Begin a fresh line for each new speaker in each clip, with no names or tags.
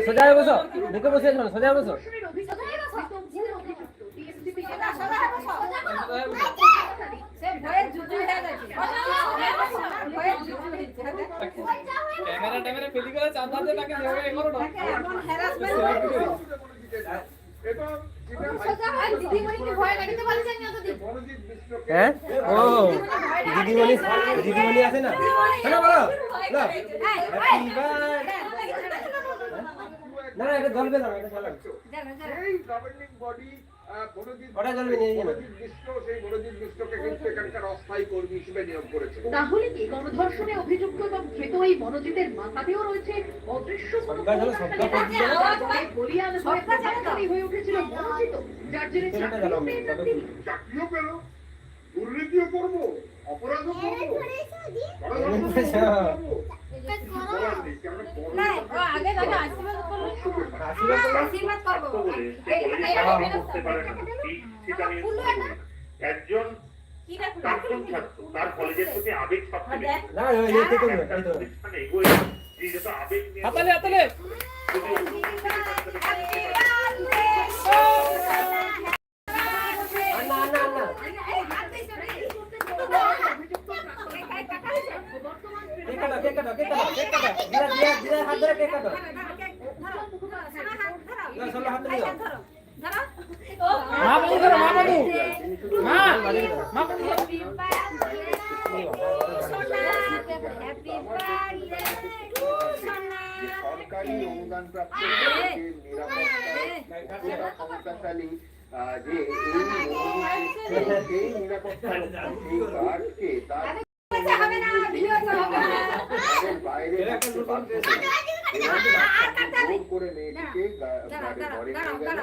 সোজা হয়ে বসো, ঢুকে বসে আছো, সোজা হয়ে বসো। ক্যামেরা ফেলি করে চাঁদাতে তাকে দেবে এ করো না। হ্যাঁ ও দিদিমণি আছে না, শোনো বলো না না এটা জ্বলবে না, এটা জ্বলবে এই গভর্নিং বডি ওটা জ্বলবে না, সেই মনোজিৎ মিশ্রকে কিন্তু এখানকার অস্থায়ী কর্মী হিসেবে নিয়োগ করেছে।
তাহলে কি গণধর্ষণে অভিযুক্ত এবং ধৃত এই মনোজিতের মাথাতেও রয়েছে অদৃশ্য বলিয়ান হয়ে উঠেছিল মনোজিত, যার জেরে চাকরিও পেল, দুর্নীতিও করবো, অপরাধও করবো,
একজন প্রাক্তন ছাত্র তার কলেজের প্রতি আবেগ সবচেয়ে সরকারি অনুদান প্রাপ্ত ক্ষমতাশালী যে এই নিরাপত্তা তার বাইরে করে মেয়েটিকে ঘরে নিয়ে গেল।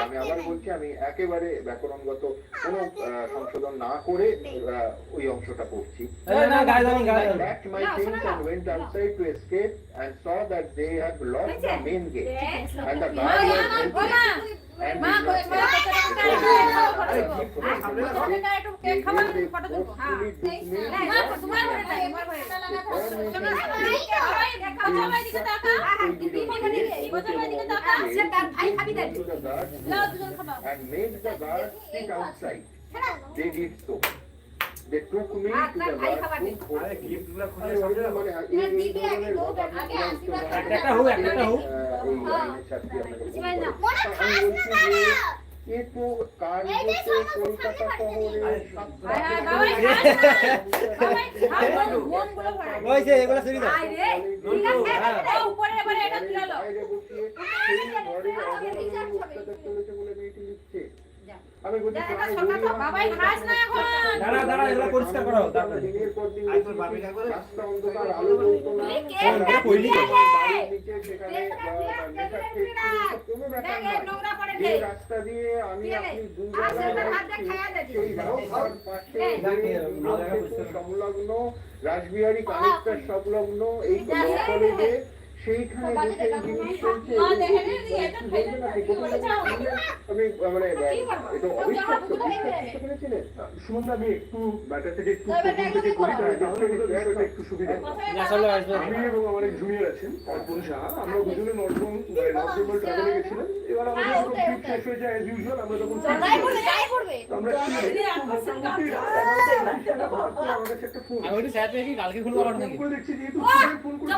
আমি আবার বলছি, আমি একেবারে ব্যাকরণগত কোন সংশোধন না করে ওই অংশটা পড়ছি। Packed my things and went outside to escape and saw that they had locked the main gate and the guard was helping and made the guard sit outside. They did so. They took me to the guard একটু কাজ কলকাতা শহরে বলে মেয়েটি লিখছে। আমি বলছি
পরিষ্কার করো,
দিনের পর দিন রাস্তা অন্ধকার, আলো জ্বলতো না, বাড়ির নিচে সেখানে কোনো ব্যাপার না। যে রাস্তা দিয়ে আমি আপনি সেই রাস্তার পাশে সংলগ্ন রাসবিহারী কানেক্টর সংলগ্ন এই কলেজে সেইখানে বসে জিনিস চলছে। আমি মানে এটা অবিশ্বাস্য করেছিলেন। শুনুন, আমি একটু ব্যাটার থেকে একটু একটু সুবিধা। আমি এবং আমার এক জুনিয়র আছেন অর্পণ সাহা, আমরা দুজনে নর্থ বেঙ্গল ট্রাভেলে গেছিলাম। এবার আমাদের যখন ট্রিপ শেষ হয়ে যায় অ্যাজ ইউজুয়াল আমরা তখন আমরা আমাদের একটা ফোন করে দেখছি যেহেতু ফোন করে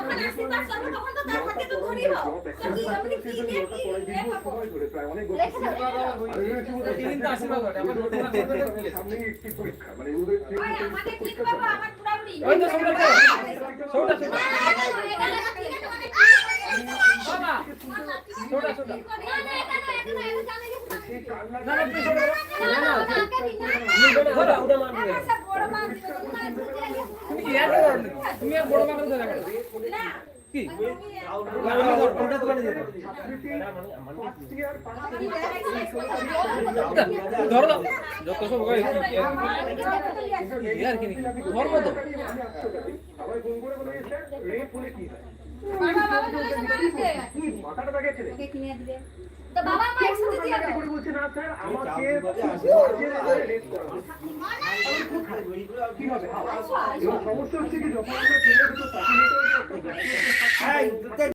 সমস্যা হচ্ছে কি যখন